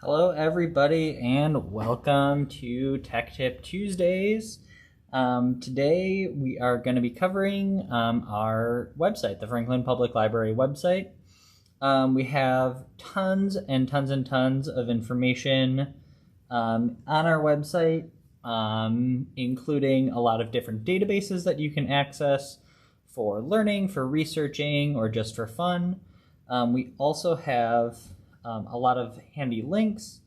Hello, everybody, and welcome to Tech Tip Tuesdays. Today, we are going to be covering our website, the Franklin Public Library website. We have tons and tons and tons of information on our website, including a lot of different databases that you can access for learning, for researching, or just for fun. We also have a lot of handy links.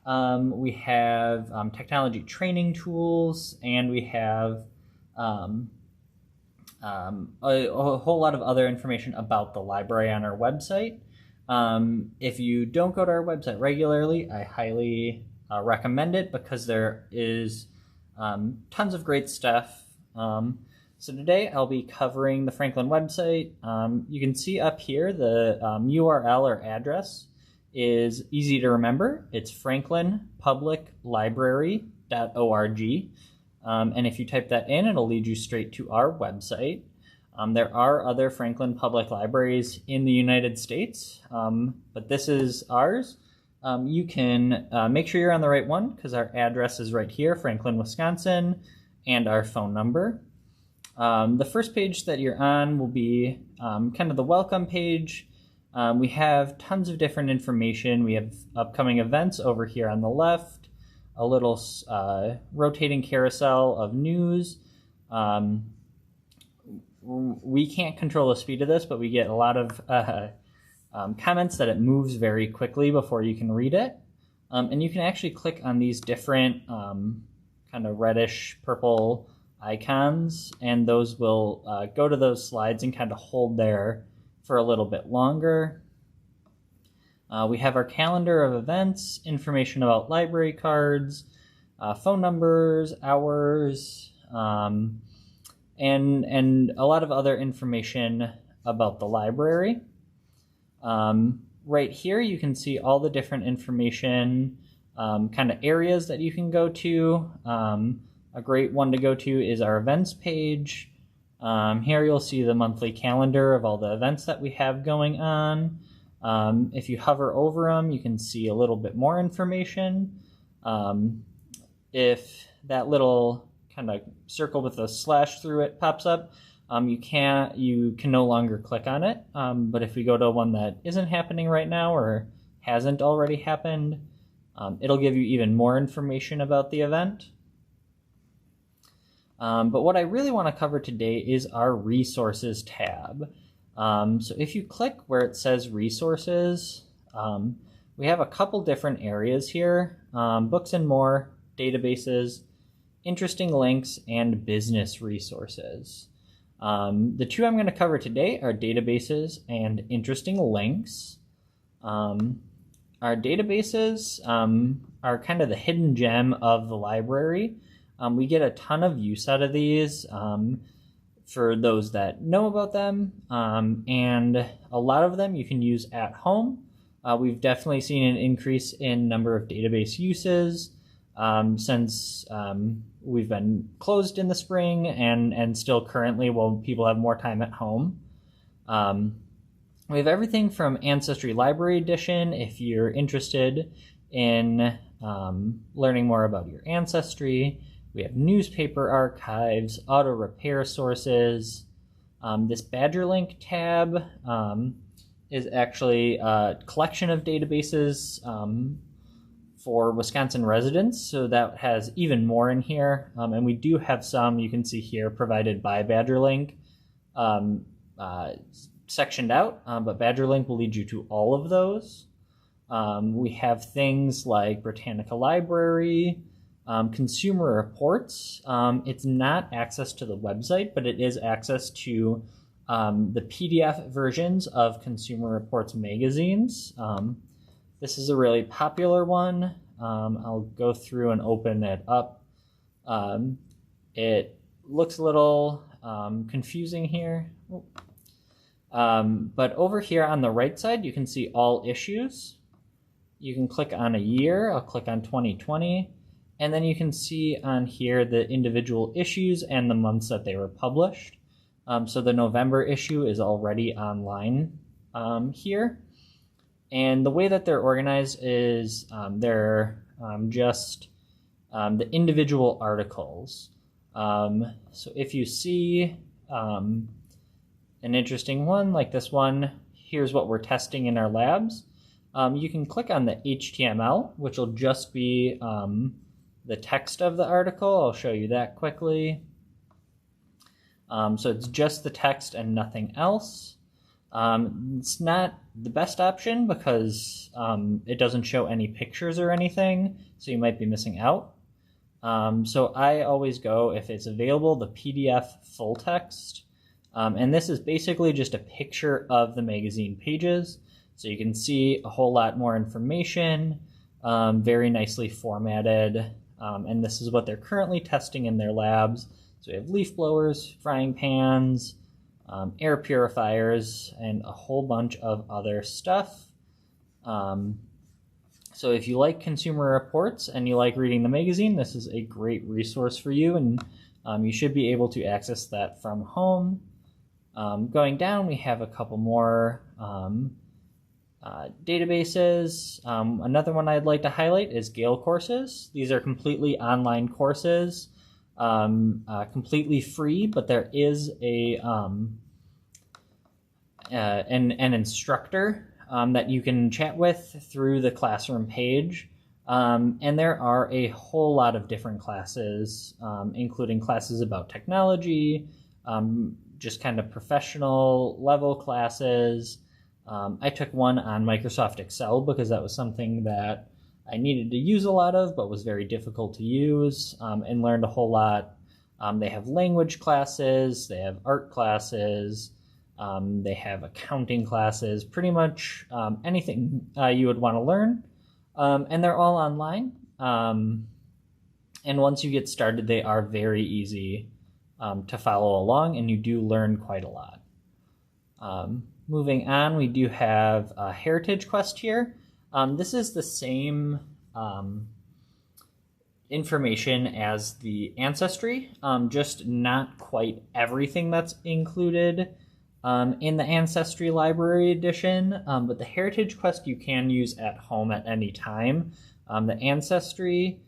We have technology training tools, and we have a whole lot of other information about the library on our website. If you don't go to our website regularly, I highly recommend it because there is tons of great stuff. So today I'll be covering the Franklin website. You can see up here the URL or address is easy to remember. It's franklinpubliclibrary.org. And if you type that in, it'll lead you straight to our website. There are other Franklin Public Libraries in the United States, but this is ours. You can make sure you're on the right one because our address is right here, Franklin, Wisconsin, and our phone number. The first page that you're on will be kind of the welcome page. We have tons of different information. We have upcoming events over here on the left, a little rotating carousel of news. We can't control the speed of this, but we get a lot of comments that it moves very quickly before you can read it. And you can actually click on these different kind of reddish purple icons, and those will go to those slides and kind of hold there for a little bit longer. We have our calendar of events, information about library cards, phone numbers, hours, and a lot of other information about the library. Right here you can see all the different information, kind of areas that you can go to. A great one to go to is our events page. Here you'll see the monthly calendar of all the events that we have going on. If you hover over them, you can see a little bit more information. If that little kind of circle with a slash through it pops up, you can no longer click on it. But if we go to one that isn't happening right now or hasn't already happened, it'll give you even more information about the event. But what I really want to cover today is our resources tab. So if you click where it says resources, we have a couple different areas here: books and more, databases, interesting links, and business resources. The two I'm going to cover today are databases and interesting links. Our databases are kind of the hidden gem of the library. We get a ton of use out of these for those that know about them, and a lot of them you can use at home. We've definitely seen an increase in number of database uses since we've been closed in the spring and still currently while people have more time at home. We have everything from Ancestry Library Edition if you're interested in learning more about your ancestry. We have newspaper archives, auto repair sources. This BadgerLink tab is actually a collection of databases for Wisconsin residents, so that has even more in here. And we do have some, you can see here, provided by BadgerLink, sectioned out, but BadgerLink will lead you to all of those. We have things like Britannica Library, Consumer Reports. It's not access to the website, but it is access to the PDF versions of Consumer Reports magazines. This is a really popular one. I'll go through and open it up. It looks a little confusing here. But over here on the right side, you can see all issues. You can click on a year. I'll click on 2020. And then you can see on here the individual issues and the months that they were published. So the November issue is already online here. And the way that they're organized is they're just the individual articles. So if you see an interesting one like this one, here's what we're testing in our labs. You can click on the HTML, which will just be the text of the article. I'll show you that quickly. So it's just the text and nothing else. It's not the best option because it doesn't show any pictures or anything, so you might be missing out. So I always go, if it's available, the PDF full text. And this is basically just a picture of the magazine pages. So you can see a whole lot more information, very nicely formatted. And this is what they're currently testing in their labs. So we have leaf blowers, frying pans, air purifiers, and a whole bunch of other stuff. So if you like consumer reports and you like reading the magazine, this is a great resource for you, and you should be able to access that from home. Going down, we have a couple more databases. Another one I'd like to highlight is Gale Courses. These are completely online courses, completely free, but there is an instructor that you can chat with through the classroom page. And there are a whole lot of different classes, including classes about technology, just kind of professional level classes. I took one on Microsoft Excel because that was something that I needed to use a lot of, but was very difficult to use, and learned a whole lot. They have language classes, they have art classes, they have accounting classes, pretty much anything you would want to learn. And they're all online. And once you get started, they are very easy to follow along, and you do learn quite a lot. Moving on, we do have a Heritage Quest here. This is the same information as the Ancestry, just not quite everything that's included in the Ancestry Library Edition, but the Heritage Quest you can use at home at any time. The Ancestry,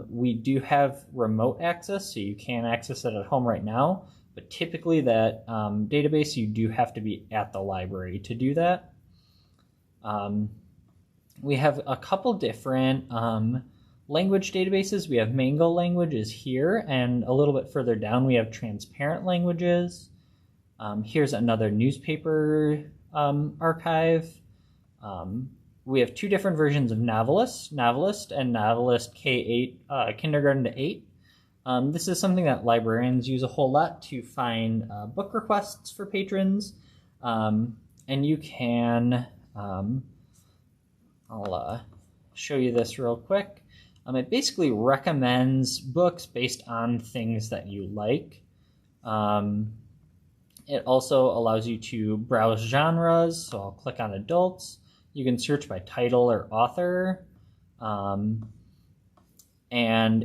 we do have remote access, so you can access it at home right now, but typically that database, you do have to be at the library to do that. We have a couple different language databases. We have Mango Languages here, and a little bit further down we have Transparent Languages. Here's another newspaper archive. We have two different versions of Novelist and Novelist K-8, kindergarten to 8. This is something that librarians use a whole lot to find book requests for patrons. And you can, I'll show you this real quick. It basically recommends books based on things that you like. It also allows you to browse genres, so I'll click on adults. You can search by title or author, and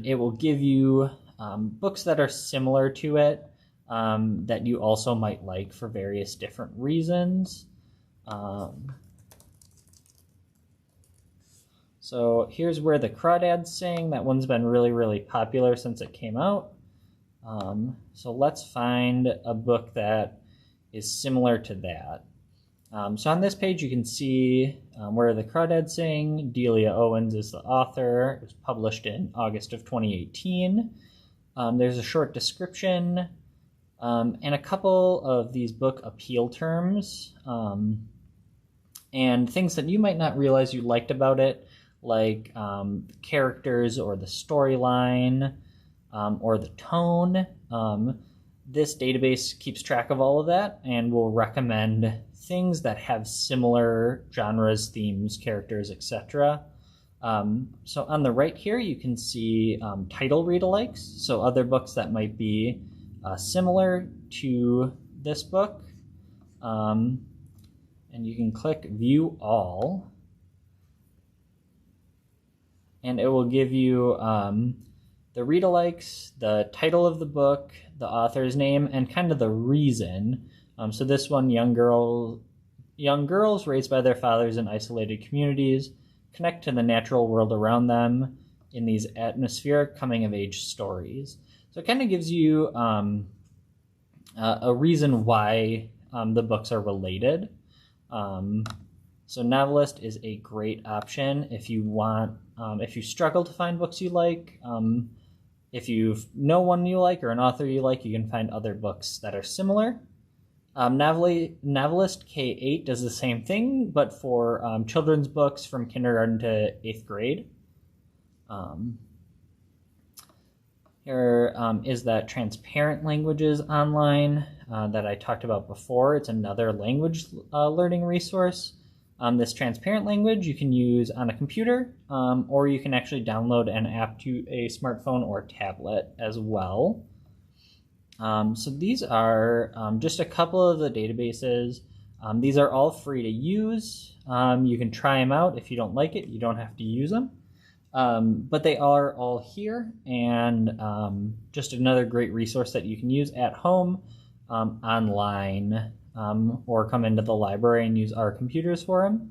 it will give you books that are similar to it that you also might like for various different reasons. So here's Where the Crawdads Sing. That one's been really, really popular since it came out. So let's find a book that is similar to that. So on this page you can see Where the Crawdads Sing. Delia Owens is the author. It was published in August of 2018. There's a short description and a couple of these book appeal terms and things that you might not realize you liked about it, like characters or the storyline or the tone. This database keeps track of all of that and will recommend things that have similar genres, themes, characters, etc. So on the right here, you can see title read-alikes, so other books that might be similar to this book. And you can click View All, and it will give you the read-alikes, the title of the book, the author's name, and kind of the reason. So this one, Young Girl young girls raised by their fathers in isolated communities connect to the natural world around them in these atmospheric coming-of-age stories. So it kind of gives you a reason why the books are related. So Novelist is a great option if you want, if you struggle to find books you like. If you know one you like or an author you like, you can find other books that are similar. Novelist K8 does the same thing, but for children's books from kindergarten to 8th grade. Here is that Transparent Languages online that I talked about before. It's another language learning resource. This Transparent Language you can use on a computer, or you can actually download an app to a smartphone or tablet as well. So these are just a couple of the databases. These are all free to use. You can try them out. If you don't like it, you don't have to use them. But they are all here, and just another great resource that you can use at home, online, or come into the library and use our computers for them.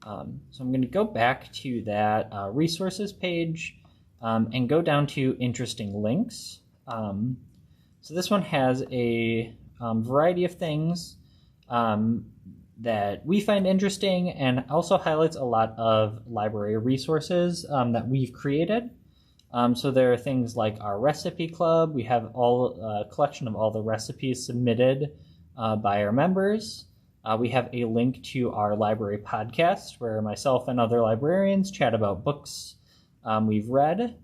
So I'm going to go back to that resources page and go down to interesting links. So this one has a variety of things that we find interesting, and also highlights a lot of library resources that we've created. So there are things like our recipe club. We have a collection of all the recipes submitted by our members. We have a link to our library podcast where myself and other librarians chat about books we've read.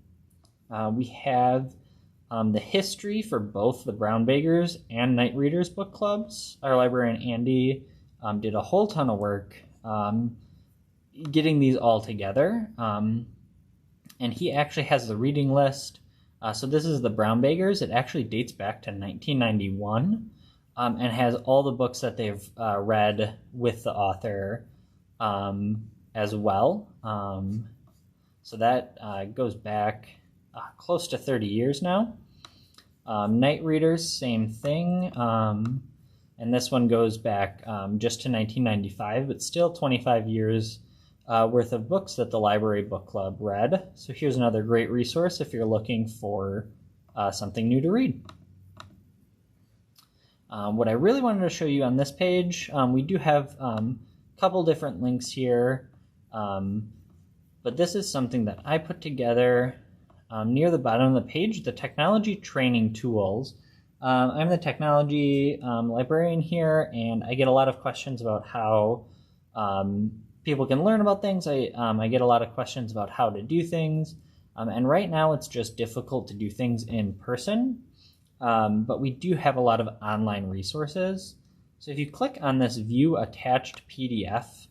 We have the history for both the Brown Beggars and Night Readers book clubs. Our librarian Andy did a whole ton of work getting these all together. And he actually has the reading list. So this is the Brown Beggars. It actually dates back to 1991 and has all the books that they've read with the author as well. So that goes back close to 30 years now. Night Readers, same thing. And this one goes back just to 1995, but still 25 years worth of books that the Library Book Club read. So here's another great resource if you're looking for something new to read. What I really wanted to show you on this page, we do have a couple different links here, but this is something that I put together near the bottom of the page, the technology training tools. I'm the technology librarian here, and I get a lot of questions about how people can learn about things. I get a lot of questions about how to do things, and right now it's just difficult to do things in person, but we do have a lot of online resources. So if you click on this View Attached PDF,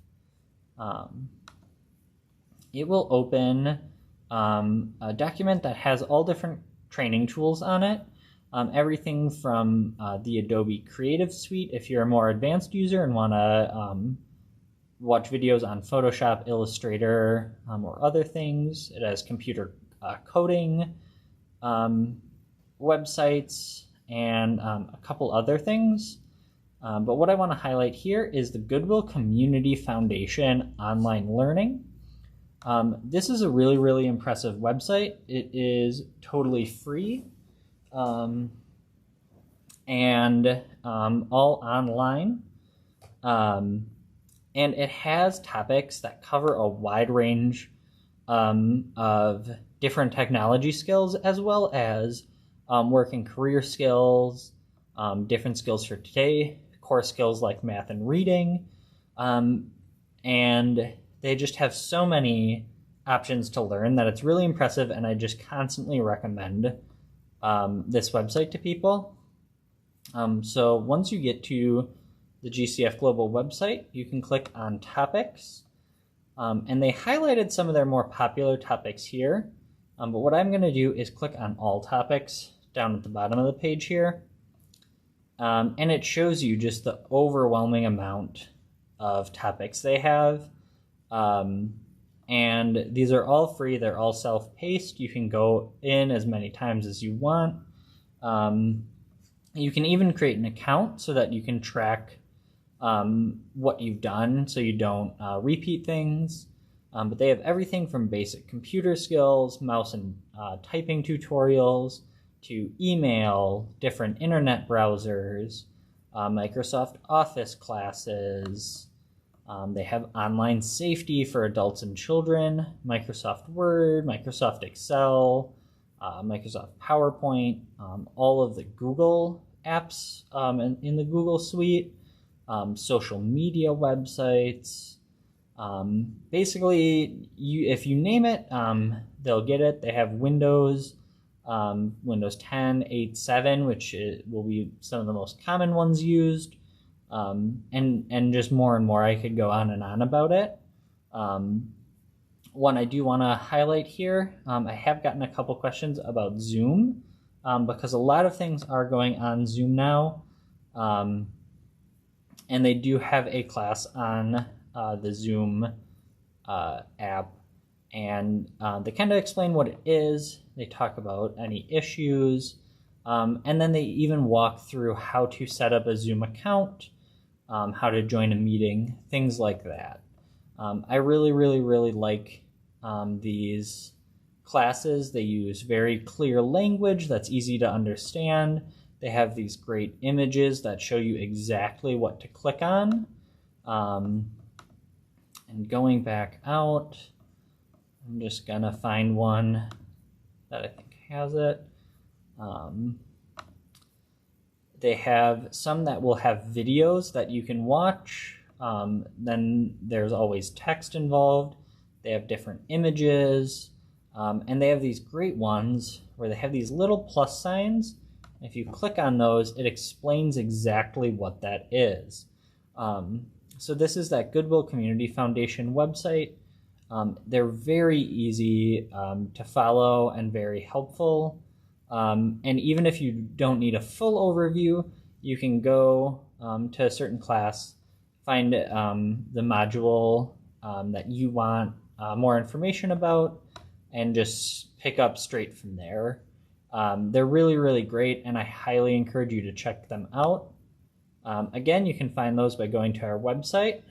it will open a document that has all different training tools on it. Everything from the Adobe Creative Suite, if you're a more advanced user and want to watch videos on Photoshop, Illustrator, or other things. It has computer coding, websites, and a couple other things. But what I want to highlight here is the Goodwill Community Foundation online learning. This is a really, really impressive website. It is totally free. And all online, and it has topics that cover a wide range of different technology skills, as well as work and career skills, different skills for today, core skills like math and reading, and they just have so many options to learn that it's really impressive, and I just constantly recommend this website to people. So once you get to the GCF Global website, you can click on Topics, and they highlighted some of their more popular topics here, but what I'm going to do is click on All Topics down at the bottom of the page here, and it shows you just the overwhelming amount of topics they have, and these are all free. They're all self-paced. You can go in as many times as you want. You can even create an account so that you can track what you've done so you don't repeat things. But they have everything from basic computer skills, mouse and typing tutorials, to email, different internet browsers, Microsoft Office classes. They have online safety for adults and children, Microsoft Word, Microsoft Excel, Microsoft PowerPoint, all of the Google apps in the Google Suite, social media websites. Basically, if you name it, they'll get it. They have Windows 10, 8, 7, which will be some of the most common ones used, and just more and more. I could go on and on about it. One I do want to highlight here, I have gotten a couple questions about Zoom, because a lot of things are going on Zoom now, and they do have a class on the Zoom app, and they kind of explain what it is. They talk about any issues, and then they even walk through how to set up a Zoom account, how to join a meeting, things like that. I really, really, really like these classes. They use very clear language that's easy to understand. They have these great images that show you exactly what to click on. And going back out, I'm just gonna find one that I think has it. They have some that will have videos that you can watch. Then there's always text involved. They have different images, and they have these great ones where they have these little plus signs. If you click on those, it explains exactly what that is. So this is that Goodwill Community Foundation website. They're very easy to follow and very helpful. And even if you don't need a full overview, you can go to a certain class, find the module that you want more information about, and just pick up straight from there. They're really, really great, and I highly encourage you to check them out. Again, you can find those by going to our website,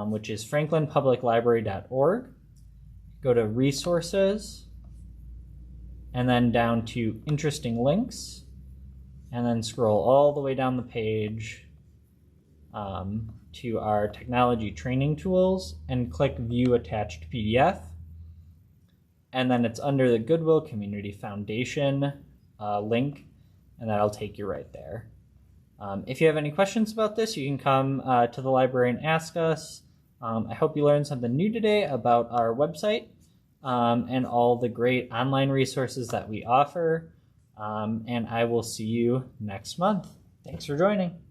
which is franklinpubliclibrary.org. Go to resources, and then down to interesting links, and then scroll all the way down the page to our technology training tools, and click view attached PDF. And then it's under the Goodwill Community Foundation link, and that'll take you right there. If you have any questions about this, you can come to the library and ask us. I hope you learned something new today about our website and all the great online resources that we offer. And I will see you next month. Thanks for joining.